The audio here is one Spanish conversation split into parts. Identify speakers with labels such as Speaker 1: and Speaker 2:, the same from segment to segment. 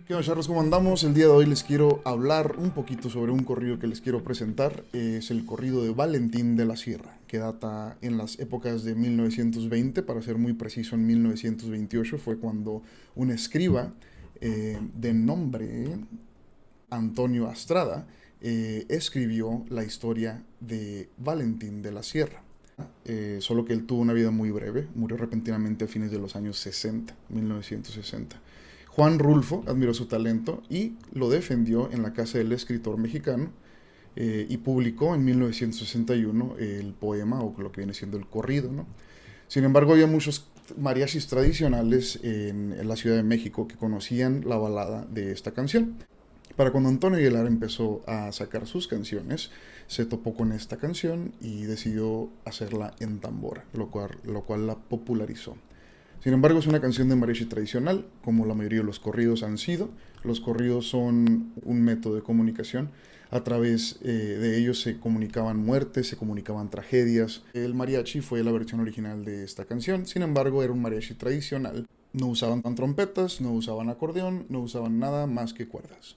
Speaker 1: ¿Qué onda, charros? ¿Cómo andamos? El día de hoy les quiero hablar un poquito sobre un corrido que les quiero presentar. Es el corrido de Valentín de la Sierra, que data en las épocas de 1920, para ser muy preciso, en 1928 fue cuando un escriba de nombre Antonio Astrada escribió la historia de Valentín de la Sierra. Solo que él tuvo una vida muy breve, murió repentinamente a fines de los años 60, 1960. Juan Rulfo admiró su talento y lo defendió en la casa del escritor mexicano y publicó en 1961 el poema o lo que viene siendo el corrido, ¿no? Sin embargo, había muchos mariachis tradicionales en la Ciudad de México que conocían la balada de esta canción. Para cuando Antonio Aguilar empezó a sacar sus canciones, se topó con esta canción y decidió hacerla en tambora, lo cual la popularizó. Sin embargo, es una canción de mariachi tradicional, como la mayoría de los corridos han sido. Los corridos son un método de comunicación. A través de ellos se comunicaban muertes, se comunicaban tragedias. El mariachi fue la versión original de esta canción. Sin embargo, era un mariachi tradicional. No usaban trompetas, no usaban acordeón, no usaban nada más que cuerdas.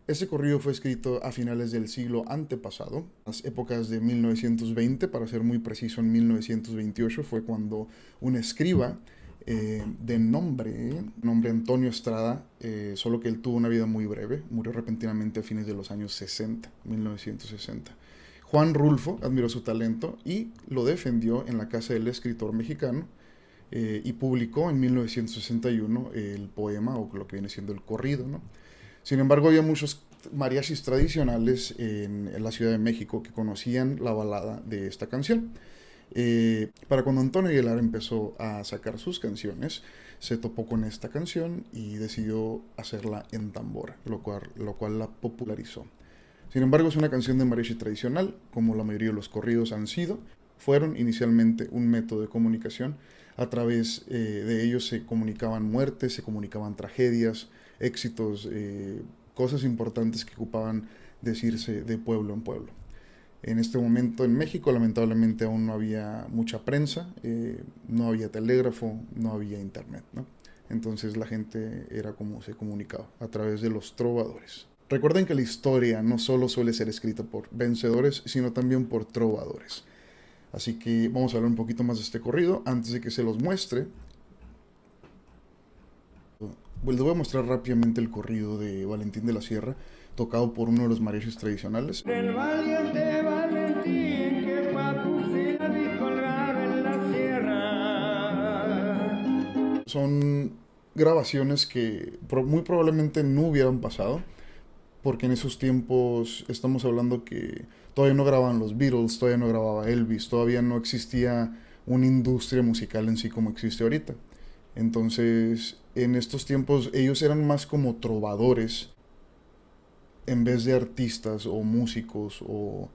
Speaker 1: Este corrido fue escrito a finales del siglo antepasado, las épocas de 1920, para ser muy preciso, en 1928 fue cuando un escriba de nombre Antonio Estrada, solo que él tuvo una vida muy breve, murió repentinamente a fines de los años 60, 1960. Juan Rulfo admiró su talento y lo defendió en la casa del escritor mexicano y publicó en 1961 el poema o lo que viene siendo el corrido, ¿no? Sin embargo, había muchos mariachis tradicionales en la Ciudad de México que conocían la balada de esta canción. Para cuando Antonio Aguilar empezó a sacar sus canciones, se topó con esta canción y decidió hacerla en tambora, lo cual la popularizó. Sin embargo, es una canción de mariachi tradicional, como la mayoría de los corridos han sido. Fueron inicialmente un método de comunicación. A través de ellos se comunicaban muertes, se comunicaban tragedias, éxitos, cosas importantes que ocupaban decirse de pueblo en pueblo. En este momento en México lamentablemente aún no había mucha prensa, no había telégrafo, no había internet, ¿no? Entonces la gente era como se comunicaba, a través de los trovadores. Recuerden que la historia no solo suele ser escrita por vencedores, sino también por trovadores. Así que vamos a hablar un poquito más de este corrido antes de que se los muestre. Pues les voy a mostrar rápidamente el corrido de Valentín de la Sierra, tocado por uno de los mariachis tradicionales.
Speaker 2: Del valiente Valentín que pa' tu fila vi colgar en la sierra.
Speaker 1: Son grabaciones que muy probablemente no hubieran pasado, porque en esos tiempos estamos hablando que todavía no grababan los Beatles, todavía no grababa Elvis, todavía no existía una industria musical en sí como existe ahorita. Entonces, en estos tiempos ellos eran más como trovadores en vez de artistas o músicos o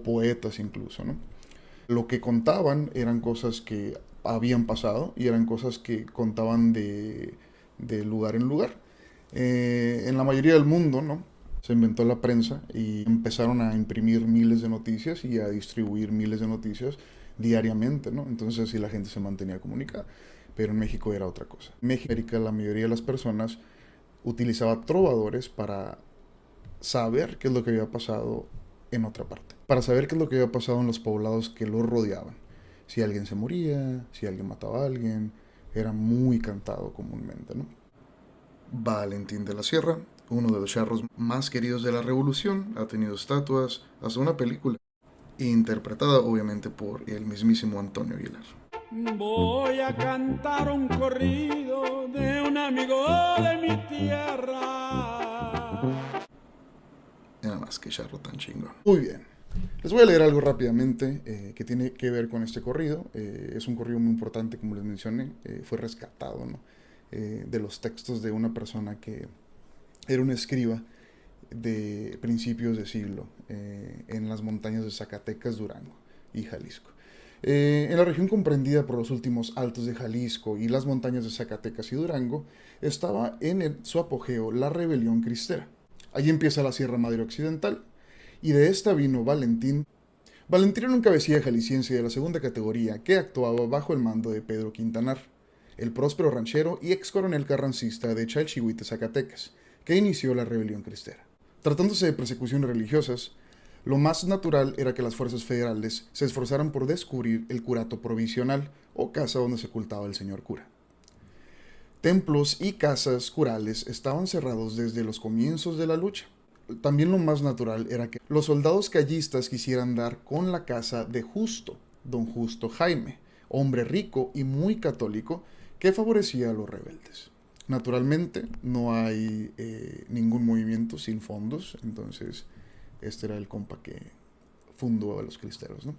Speaker 1: poetas incluso, ¿no? Lo que contaban eran cosas que habían pasado y eran cosas que contaban de lugar en lugar. En la mayoría del mundo, ¿no? Se inventó la prensa y empezaron a imprimir miles de noticias y a distribuir miles de noticias diariamente, ¿no? Entonces así la gente se mantenía comunicada. Pero en México era otra cosa. En México la mayoría de las personas utilizaba trovadores para saber qué es lo que había pasado en otra parte. Para saber qué es lo que había pasado en los poblados que lo rodeaban. Si alguien se moría, si alguien mataba a alguien, era muy cantado comúnmente, ¿no? Valentín de la Sierra, uno de los charros más queridos de la Revolución, ha tenido estatuas, hasta una película, interpretada obviamente por el mismísimo Antonio Aguilar.
Speaker 2: Voy a cantar un corrido de un amigo de mi tierra.
Speaker 1: Nada más que charro tan chingón. Muy bien. Les voy a leer algo rápidamente que tiene que ver con este corrido. Es un corrido muy importante, como les mencioné. Fue rescatado, ¿no? De los textos de una persona que era un escriba de principios de siglo en las montañas de Zacatecas, Durango y Jalisco. En la región comprendida por los últimos altos de Jalisco y las montañas de Zacatecas y Durango, estaba en su apogeo la rebelión cristera. Allí empieza la Sierra Madre Occidental, y de esta vino Valentín. Valentín era un cabecilla jalisciense de la segunda categoría que actuaba bajo el mando de Pedro Quintanar. el próspero ranchero y ex coronel carrancista de Chalchihuite, Zacatecas, que inició la rebelión cristera. Tratándose de persecuciones religiosas, lo más natural era que las fuerzas federales se esforzaran por descubrir el curato provisional, o casa donde se ocultaba el señor cura. Templos y casas curales estaban cerrados desde los comienzos de la lucha. También lo más natural era que los soldados callistas quisieran dar con la casa de Justo, don Justo Jaime, hombre rico y muy católico que favorecía a los rebeldes. Naturalmente no hay ningún movimiento sin fondos, entonces este era el compa que fundó a los cristeros, ¿no?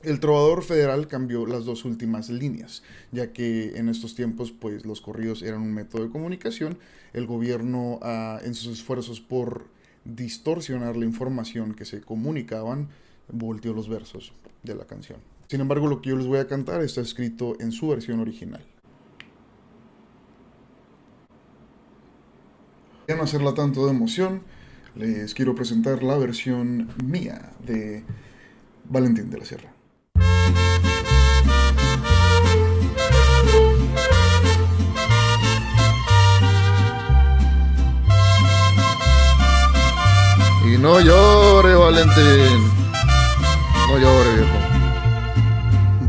Speaker 1: El trovador federal cambió las dos últimas líneas, ya que en estos tiempos pues los corridos eran un método de comunicación. El gobierno, en sus esfuerzos por distorsionar la información que se comunicaban, volteó los versos de la canción. Sin embargo, lo que yo les voy a cantar está escrito en su versión original. Para no hacerla tanto de emoción, les quiero presentar la versión mía de Valentín de la Sierra.
Speaker 3: Y no llore, Valentín, no llore, viejo.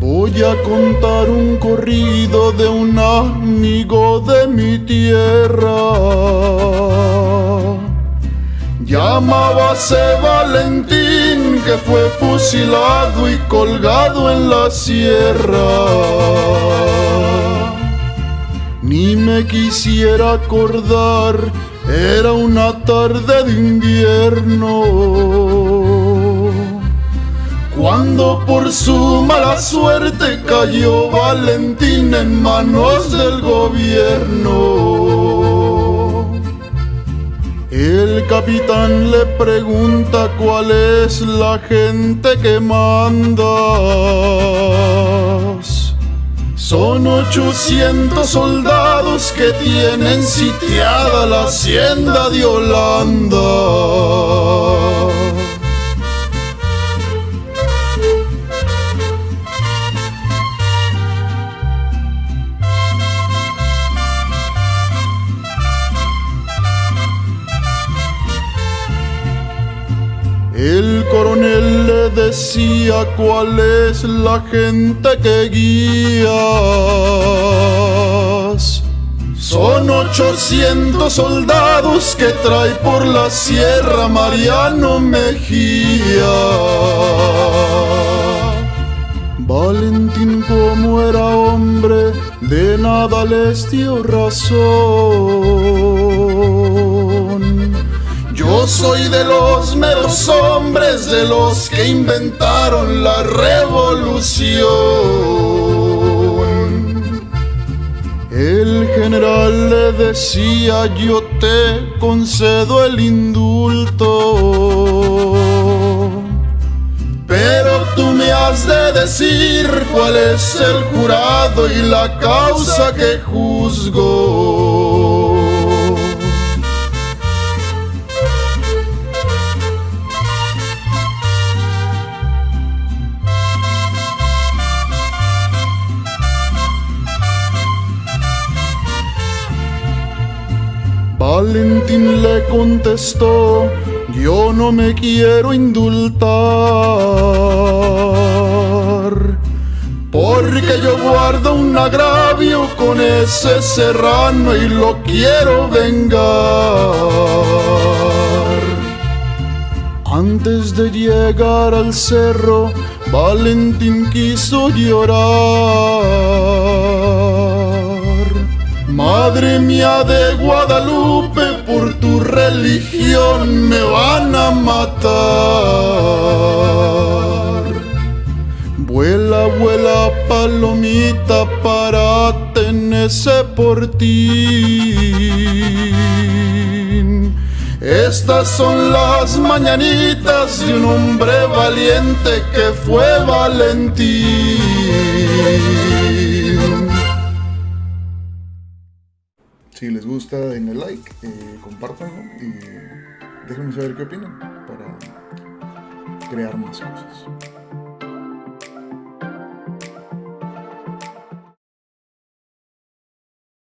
Speaker 1: Voy a contar un corrido de un amigo de mi tierra. Llamábase Valentín, que fue fusilado y colgado en la sierra. Ni me quisiera acordar, era una tarde de invierno, cuando por su mala suerte cayó Valentín en manos del gobierno. El capitán le pregunta cuál es la gente que mandas. Son 800 soldados que tienen sitiada la hacienda de Holanda. El coronel le decía cuál es la gente que guías. Son 800 soldados que trae por la sierra Mariano Mejía. Valentín, como era hombre, de nada les dio razón. Yo soy de los meros hombres, de los que inventaron la revolución. El general le decía: yo te concedo el indulto, pero tú me has de decir cuál es el jurado y la causa que juzgo. Valentín le contestó: yo no me quiero indultar, porque yo guardo un agravio con ese serrano y lo quiero vengar. Antes de llegar al cerro, Valentín quiso llorar. Madre mía de Guadalupe, por tu religión me van a matar. Vuela, vuela, palomita, párate en ese portín. Estas son las mañanitas de un hombre valiente que fue Valentín. Si les gusta, denle like, compártanlo y déjenme saber qué opinan para crear más cosas.